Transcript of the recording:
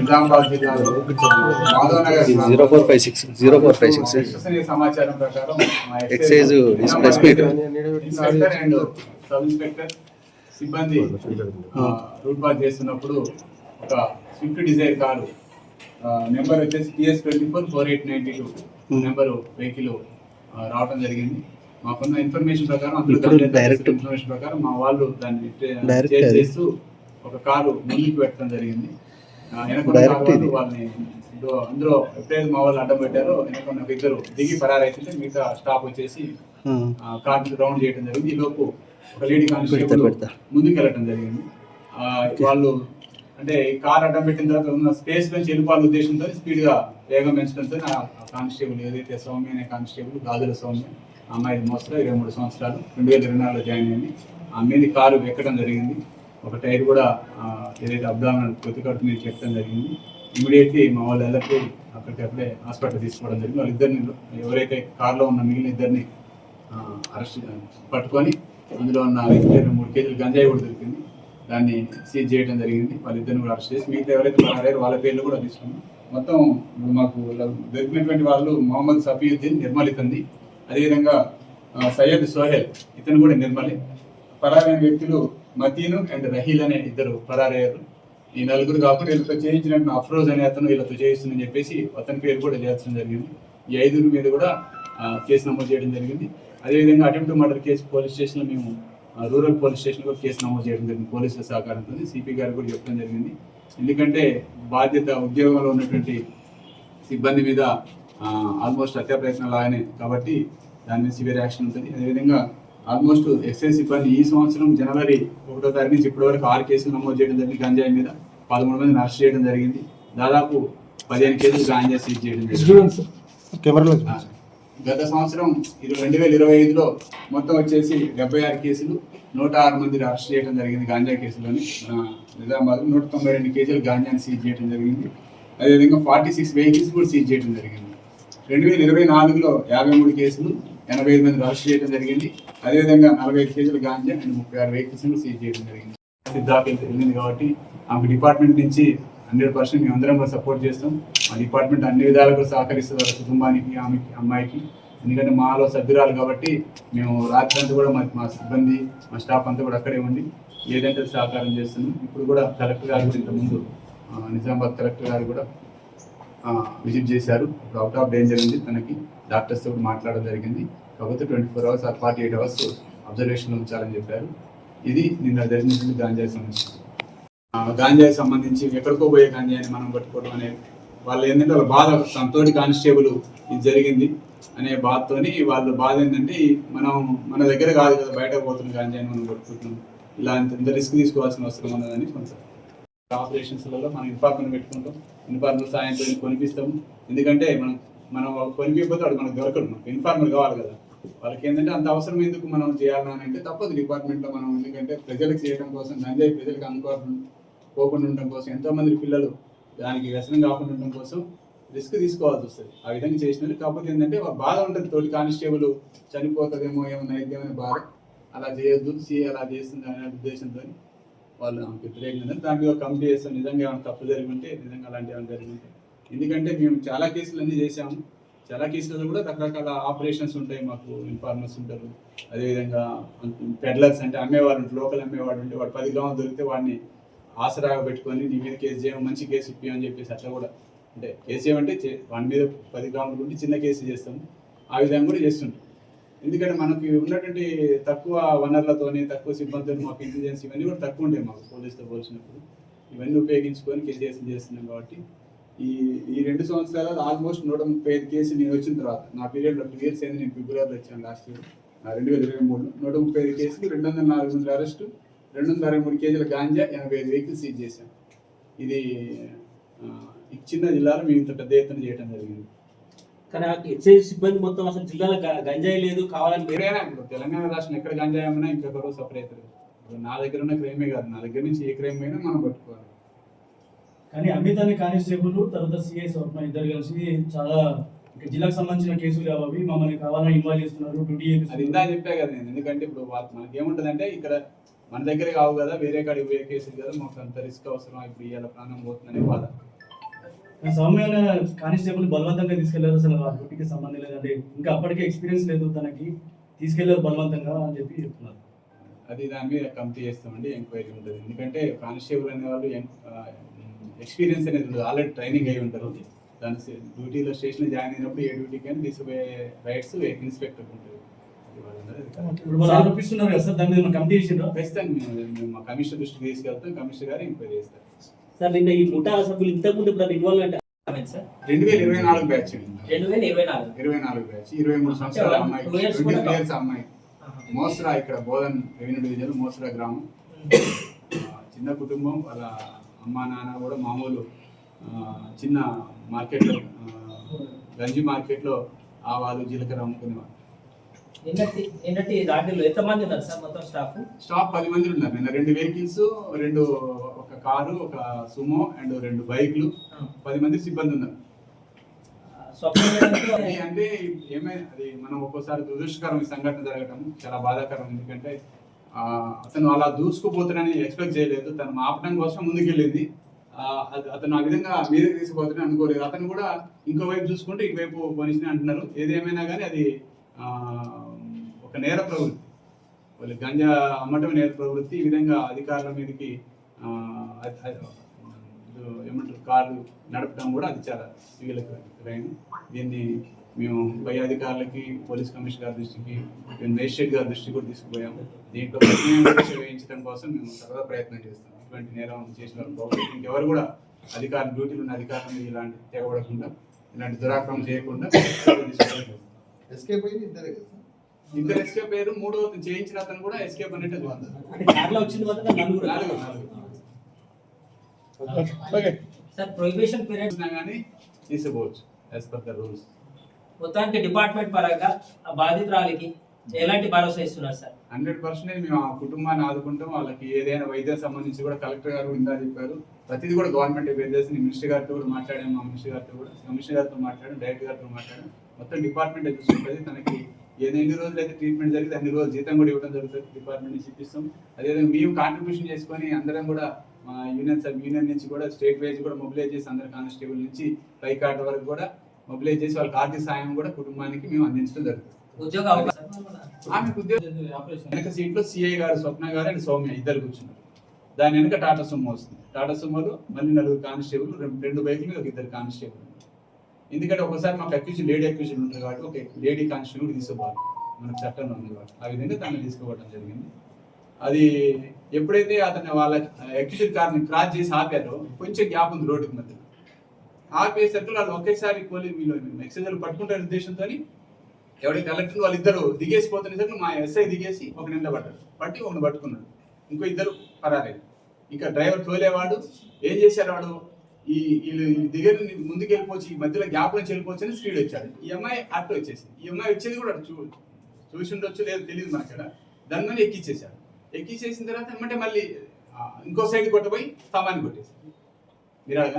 నిజామాబాద్ జిల్లాలో సమాచారం ప్రకారం excise inspector and sub inspector సిబ్బంది రూట్ పాస్ చేస్తున్నప్పుడు ఒక స్విఫ్ట్ డిజైర్ కారు నెంబర్ వచ్చేసి TS244892 నెంబరు వెహికల్ రావడం జరిగింది. మాకున్న ఇన్ఫర్మేషన్ ప్రకారం ఇన్ఫర్మేషన్ ప్రకారం మా వాళ్ళు దాన్ని చేజ్ చేస్తూ ఒక కారు ముందుకు పెట్టడం జరిగింది. వాళ్ళని అందులో ఎప్పుడైతే మా వాళ్ళు అడ్డం పెట్టారో వెనకున్న ఇద్దరు దిగి పరారైతే మిగతా స్టాప్ వచ్చేసి కార్ రౌండ్ చేయడం జరిగింది. ఈ లోపు ఒక లేడీ కానిస్టేబుల్ ముందుకు వెళ్ళటం జరిగింది. వాళ్ళు అంటే ఈ కార్ అడ్డం పెట్టిన తర్వాత ఉన్న స్పేస్ నుంచి వెళ్ళిపోవాల ఉద్దేశంతో స్పీడ్ గా వేగం పెంచడంతో కానిస్టేబుల్ ఏదైతే సౌమ్య అనే కానిస్టేబుల్ గాజుల సౌమ్య అమ్మాయి మోస్తరు 23 సంవత్సరాలు 2024లో జాయిన్ అయింది. ఆ మీద కారు ఎక్కడం జరిగింది. ఒక టైర్ కూడా ఏదైతే అబ్డామినల్ ప్రతికట్టు మీద చెక్కడం జరిగింది. ఇమీడియట్లీ మా వాళ్ళు వెళ్ళి అక్కడికప్పుడే హాస్పిటల్ తీసుకోవడం జరిగింది. వాళ్ళిద్దరిని ఎవరైతే కార్లో ఉన్న మిగిలిన ఇద్దరిని అరెస్ట్ పట్టుకొని అందులో ఉన్న 3 కేజీలు గంజాయి కూడా దొరికింది. దాన్ని సీజ్ చేయడం జరిగింది. వాళ్ళిద్దరిని కూడా అరెస్ట్ చేసి మిగతా ఎవరైతే పరారయ్యారో వాళ్ళ పేర్లు కూడా తీసుకున్నాం. మొత్తం మాకు దొరికినటువంటి వాళ్ళు మొహమ్మద్ సఫీయుద్దీన్ నిర్మలితంది, అదేవిధంగా సయ్యద్ సోహెల్ ఇతను కూడా నిర్మలి. పరారైన వ్యక్తులు మతీను అండ్ రహీల్ అనే ఇద్దరు పరారయ్యారు. ఈ నలుగురు కాకుండా వీళ్ళతో చేయించినట్టు అఫ్రోజ్ అనే అతను వీళ్ళతో చేయిస్తుందని చెప్పేసి అతని పేరు కూడా చేర్చడం జరిగింది. ఈ 5 మీద కూడా కేసు నమోదు చేయడం జరిగింది. అదేవిధంగా అటెంప్ట్ మర్డర్ కేసు పోలీస్ స్టేషన్లో మేము రూరల్ పోలీస్ స్టేషన్ కూడా కేసు నమోదు చేయడం జరిగింది. పోలీసుల సహకారంతో సిపి గారు కూడా చెప్పడం జరిగింది. ఎందుకంటే బాధ్యత ఉద్యోగంలో ఉన్నటువంటి సిబ్బంది మీద ఆల్మోస్ట్ హత్యా ప్రయత్నాలు ఆయనే కాబట్టి దాని మీద సివియర్ యాక్షన్ ఉంటుంది. అదేవిధంగా ఆల్మోస్ట్ ఎక్సైజ్ సిబ్బంది ఈ సంవత్సరం జనవరి 1వ తారీఖు నుంచి ఇప్పటి వరకు 6 కేసులు నమోదు చేయడం జరిగింది. గంజాయి మీద 13 మందిని అరెస్ట్ చేయడం జరిగింది. దాదాపు 15 కేసులు గంజాయి సీజ్ చేయడం జరిగింది. గత సంవత్సరం 2025లో మొత్తం వచ్చేసి 76 కేసులు 106 మందిని అరెస్ట్ చేయడం జరిగింది. గాంజా కేసులోని నిజామాబాద్ 192 కేజీలు గాంజాని సీజ్ చేయడం జరిగింది. అదేవిధంగా 46 వెహికల్స్ కూడా సీజ్ చేయడం జరిగింది. 2024లో 53 కేసులు 85 మందిని అరెస్ట్ చేయడం జరిగింది. అదేవిధంగా 45 కేజీలు గాంజా అండ్ 36 వెహికల్స్ సీజ్ చేయడం జరిగింది. వెళ్ళింది కాబట్టి ఆమె డిపార్ట్మెంట్ నుంచి 100% మేము అందరం కూడా సపోర్ట్ చేస్తాం. మా డిపార్ట్మెంట్ అన్ని విధాలుగా సహకరిస్తుంది వాళ్ళ కుటుంబానికి, ఆమెకి, అమ్మాయికి. ఎందుకంటే మాలో సభ్యురాలు కాబట్టి మేము రాత్రి అంతా కూడా మా సిబ్బంది మా స్టాఫ్ అంతా కూడా అక్కడే ఉండి ఏదంటే సహకారం చేస్తున్నాం. ఇప్పుడు కూడా కలెక్టర్ గారు కూడా ఇంతకుముందు నిజామాబాద్ కలెక్టర్ గారు కూడా విజిట్ చేశారు. ఇప్పుడు అవుట్ ఆఫ్ డేంజర్ ఉంది, తనకి డాక్టర్స్ తోటి మాట్లాడడం జరిగింది. కాకపోతే 24 hours or 48 hours అబ్జర్వేషన్లో ఉంచాలని చెప్పారు. ఇది నిన్న జరిగినటువంటి గాంజాయి సమస్య. గాంజాయి సంబంధించి ఎక్కడికో పోయే గాంజాయిని మనం పట్టుకోవడం అనేది వాళ్ళు ఏంటంటే వాళ్ళ బాధ, తనతోటి కానిస్టేబుల్ ఇది జరిగింది అనే బాధతోని వాళ్ళు బాధ ఏంటంటే మన దగ్గర కాదు కదా, బయట పోతున్న గాంజాయిని మనం పట్టుకుంటున్నాం, ఇలా ఇంత రిస్క్ తీసుకోవాల్సిన అవసరం ఉన్నదని కొంచెం ఆపరేషన్స్లలో మనం ఇన్ఫార్మర్ పెట్టుకుంటాం. ఇన్ఫార్మర్ సాయంతో కొనిపిస్తాము. ఎందుకంటే మనం కొనిపిపోతే వాడు మనకు దొరకడు, మనకు ఇన్ఫార్మర్ కావాలి కదా. వాళ్ళకి ఏంటంటే అంత అవసరం ఎందుకు మనం చేయాలని అంటే తప్పదు డిపార్ట్మెంట్లో మనం. ఎందుకంటే ప్రజలకు చేయడం కోసం, గంజాయి ప్రజలకు పోకుండా ఉండడం కోసం, ఎంతోమంది పిల్లలు దానికి వ్యసనం కాకుండా ఉండడం కోసం రిస్క్ తీసుకోవాల్సి వస్తుంది. ఆ విధంగా చేసినారు. కాకపోతే ఏంటంటే బాధ ఉంటుంది, తోటి కానిస్టేబుల్ చనిపోతుందేమో ఏమన్నా అయితేమని బాధ. అలా చేయొద్దు, అలా చేస్తుంది అనే ఉద్దేశంతో వాళ్ళు వ్యతిరేకంగా దానికి ఒక కమిటీ చేస్తాం. నిజంగా ఏమైనా తప్పు జరిగింటే, నిజంగా అలాంటి ఏమైనా జరిగింటే. ఎందుకంటే మేము చాలా కేసులు అన్నీ చేసాము. చాలా కేసులలో కూడా రకరకాల ఆపరేషన్స్ ఉంటాయి. మాకు ఇన్ఫార్మర్స్ ఉంటారు, అదేవిధంగా పెడ్లర్స్ అంటే అమ్మేవాళ్ళు ఉంటారు, లోకల్ అమ్మేవాడు ఉంటే వాడు 10 గ్రాములు దొరికితే వాడిని ఆసరాగా పెట్టుకొని నీ మీద కేసు చేయడం, మంచి కేసు ఇప్పియని చెప్పేసి అట్లా కూడా అంటే కేసు చేయమంటే వాడి మీద 10 గ్రాములు ఉండి చిన్న కేసు చేస్తాము. ఆ విధంగా కూడా చేస్తుంటాం. ఎందుకంటే మనకి ఉన్నటువంటి తక్కువ వనరులతోని, తక్కువ సిబ్బందితో మాకు ఇంటెలిజెన్స్ ఇవన్నీ కూడా తక్కువ ఉంటాయి మాకు పోలీసుతో పోల్చినప్పుడు. ఇవన్నీ ఉపయోగించుకొని కేసు చేస్తున్నాం కాబట్టి ఈ 2 సంవత్సరాలు ఆల్మోస్ట్ 135 కేసులు నేను వచ్చిన తర్వాత, నా పీరియడ్లో 2 years అయింది. నేను ఫిబ్రవరిలో వచ్చాను లాస్ట్ ఇయర్ 2023లో. 135 కేసులు, 204 మంది అరెస్టు, 263 కేజీల గాంజా, 85 వెహికల్స్ సీజ్ చేశాం. ఇది చిన్న జిల్లాలో మేము ఇంత పెద్ద ఎత్తున చేయడం జరిగింది. కానీ ఎక్సైజ్ సిబ్బంది మొత్తం అసలు జిల్లాలో గంజాయి లేదు కావాలని వేరేనా. ఇప్పుడు తెలంగాణ రాష్ట్రం ఎక్కడ గంజాయి అమ్మినా ఇంకొక రోజు సపరేట్. నా దగ్గర ఉన్న క్రైమే కాదు, నా దగ్గర నుంచి ఏ క్రైమ్ అయినా మనం పట్టుకోవాలి. కానీ అమిత్ అనే కానిస్టేబుల్ తర్వాత సిఐ స్వప్న ఇద్దరు కలిసి చాలా జిల్లాకు సంబంధించిన కేసులు అవి మమ్మల్ని కావాలని ఇన్వాల్వ్ చేస్తున్నారు. అది ఇందా చెప్పా కదా నేను. ఎందుకంటే ఇప్పుడు మనకి ఏముంటుందంటే ఇక్కడ మన దగ్గర కావు కదా, వేరే కాడికి పోయే కేసులు కదా, మాకు అంత రిస్క్ అవసరం, ఇప్పుడు ఇవాళ ప్రాణం పోతుందనే బాధ. సౌమ్యమైన కానిస్టేబుల్ బలవంతంగా తీసుకెళ్లారు, అసలు ఆ డ్యూటీకి సంబంధం లేదంటే ఇంకా అప్పటికే ఎక్స్పీరియన్స్ లేదు తనకి, తీసుకెళ్లారు బలవంతంగా అని చెప్పి చెప్తున్నారు. అది దాని మీద కమిటీ చేస్తామండి, ఎంక్వైరీ ఉంటుంది. ఎందుకంటే కానిస్టేబుల్ అనేవాళ్ళు ఎక్స్పీరియన్స్ అనేది ఉంటుంది, ఆల్రెడీ ట్రైనింగ్ అయి ఉంటారు. దాని డ్యూటీలో స్టేషన్ జాయిన్ అయినప్పుడు ఏ డ్యూటీకి అని తీసుకుపోయే రైట్స్ ఇన్స్పెక్టర్ ఉంటుంది. ఇప్పుడు వాళ్ళు ఆరోపిస్తున్నారు కదా సార్, దాని మీద కమిటీ చేసిండ్రు. ఖచ్చితంగా మేము మా కమిషనర్ దృష్టికి తీసుకెళ్తాం, కమిషనర్ గారు ఎంక్వైరీ చేస్తారు. సార్ నిన్న ఈ ముఠా సభ్యులు ఇంతకుముందు ఇప్పుడు ఇన్వాల్వ్మెంట్ సార్ 2024 బ్యాచ్ 2024 బ్యాచ్ 23 సంవత్సరాల అమ్మాయి, 2 years 20 years అమ్మాయి, మోస్రా, ఇక్కడ బోధన్ రెవెన్యూ డివిజన్ మోస్రా గ్రామం. చిన్న కుటుంబం, వాళ్ళ అమ్మా నాన్న కూడా మామూలు చిన్న మార్కెట్లో గంజి మార్కెట్లో ఆవాలు జీలకర్ర అమ్ముకునేవాళ్ళు. నిన్నటి దాంట్లో ఎంతమంది ఉన్నారు సార్ మొత్తం స్టాఫ్ 10 మంది ఉన్నారు. నిన్న 2 వెహికల్స్, ఒక కారు, ఒక సుమో అండ్ 2 బైక్లు, 10 మంది సిబ్బంది ఉన్నారు. అది అంటే ఏమైనా అది మనం ఒక్కోసారి దురదృష్టకరం ఈ సంఘటన జరగటం చాలా బాధాకరం. ఎందుకంటే అతను అలా దూసుకుపోతాడని ఎక్స్పెక్ట్ చేయలేదు. తను ఆపడం కోసం ముందుకెళ్ళింది. అతను ఆ విధంగా మీదకి తీసుకుపోతాడని అనుకోలేదు. అతను కూడా ఇంకో వైపు చూసుకుంటే ఇటువైపు పోనిసిన అంటున్నారు. ఏదేమైనా కానీ అది ఒక నేర ప్రవృత్తి, వాళ్ళు గంజా అమ్మటం నేర ప్రవృత్తి. ఈ విధంగా అధికారుల మీదకి ఏమంటారు కారు నడపడం కూడా అది చాలా సివిలైన. దీన్ని మేము పై అధికారులకి, పోలీస్ కమిషనర్ గారి దృష్టికి, మేజిస్ట్రేట్ గారి దృష్టికి కూడా తీసుకుపోయాము. దీంట్లో శిక్ష వేయించడం కోసం మేము సర్వదా ప్రయత్నం చేస్తాం. ఇటువంటి నేరం చేసిన వాళ్ళు ఇంకెవరు కూడా అధికారులు, డ్యూటీలు ఉన్న అధికారుల మీద ఇలాంటి తెగబడకుండా, ఇలాంటి దురాక్రమం చేయకుండా ఎస్కేప్ అయ్యి ఇద్దరు ఎస్కేప్ అయ్యారు. మూడో చేయించిన అతను కూడా ఎస్కేప్ అనేట్టు వచ్చింది మాత్రం నలుగురు. సార్ ప్రొహిబిషన్ పీరియడ్ కానీ తీసుకోవచ్చు యాజ్ పర్ ద రూల్స్. మొత్తానికి డిపార్ట్మెంట్ పరంగా ఆ బాధితురాలికి ఎలాంటి భరోసా ఇస్తున్నారు సార్? 100% మేము ఆ కుటుంబాన్ని ఆదుకుంటాం. వాళ్ళకి ఏదైనా వైద్యం సంబంధించి కూడా కలెక్టర్ గారు ఇందా చెప్పారు. ప్రతిదీ కూడా గవర్నమెంట్ బేస్ చేసి మినిస్టర్ గారితో కూడా మాట్లాడాము, మా మినిస్టర్ గారితో కూడా, కమిషనర్ గారితో మాట్లాడాం, డైరెక్టర్ గారితో మాట్లాడాం. మొత్తం డిపార్ట్మెంట్ చూసుకుంటుంది. తనకి ఎన్ని రోజులు అయితే ట్రీట్మెంట్ జరిగింది అన్ని రోజులు జీతం కూడా ఇవ్వడం జరుగుతుంది. డిపార్ట్మెంట్ నుంచి ఇప్పిస్తాం. అదేవిధంగా మేము కాంట్రిబ్యూషన్ చేసుకొని అందరం కూడా మా యూనియన్ నుంచి కూడా స్టేట్ వైజ్ కూడా మొబిలైజ్ చేసి అందరు కానిస్టేబుల్ నుంచి పై కార్డు వరకు కూడా మొబిలైజ్ చేసి వాళ్ళకి ఆర్థిక సాయం కూడా కుటుంబానికి మేము అందించడం జరుగుతుంది. ఉద్యోగ అవకాశం ఆమెకు ఉద్యోగం వెనక సీట్లో సిఐ గారు, స్వప్న గారు అండ్ సౌమ్య ఇద్దరు కూర్చున్నారు. దాని వెనక టాటా సుమో వస్తుంది. టాటా సుమోలో మళ్ళీ 4 కానిస్టేబుల్, 2 బైకుల మీద ఒక 2 కానిస్టేబుల్. ఎందుకంటే ఒకసారి మాకు లేడీ అక్యూజన్ ఉంటుంది కాబట్టి ఒక లేడీ కానిస్టేబుల్ తీసుకోవాలి, మనకు చట్టంలో ఉంది కాబట్టి. ఆ విధంగా దాన్ని తీసుకోవడం జరిగింది. అది ఎప్పుడైతే అతను వాళ్ళ అక్యూజన్ కార్ని క్రాస్ చేసి ఆపారో కొంచెం గ్యాప్ ఉంది రోడ్డుకి మధ్య. ఆపేసరికి వాళ్ళు ఒకేసారి వీళ్ళు ఎక్సైజర్లు పట్టుకుంటారు ఉద్దేశంతో ఎవరికి కలెక్టర్ వాళ్ళిద్దరు దిగేసిపోతున్న మా ఎస్ఐ దిగేసి ఒక నిలబడ్డాడు, పట్టి ఒకటి పట్టుకున్నాడు. ఇంకో 2 పరాలేదు. ఇంకా డ్రైవర్ తోలేవాడు ఏం చేశారు, వాడు వీళ్ళు దిగర ముందుకు వెళ్ళిపోవచ్చు, ఈ మధ్యలో గ్యాప్ నుంచి వెళ్ళిపోవచ్చు అని స్పీడ్ వచ్చాడు. ఈ అమ్మాయి అట్టు వచ్చేసింది. ఈ అమ్మాయి వచ్చేది కూడా చూసి ఉండొచ్చు లేదు తెలియదు మనకి. దాని మీద ఎక్కిచ్చేసాడు. ఎక్కిచ్చేసిన తర్వాత ఏమంటే మళ్ళీ ఇంకో సైడ్ కొట్టబోయి స్తంభాన్ని కొట్టేసి మీరు అలా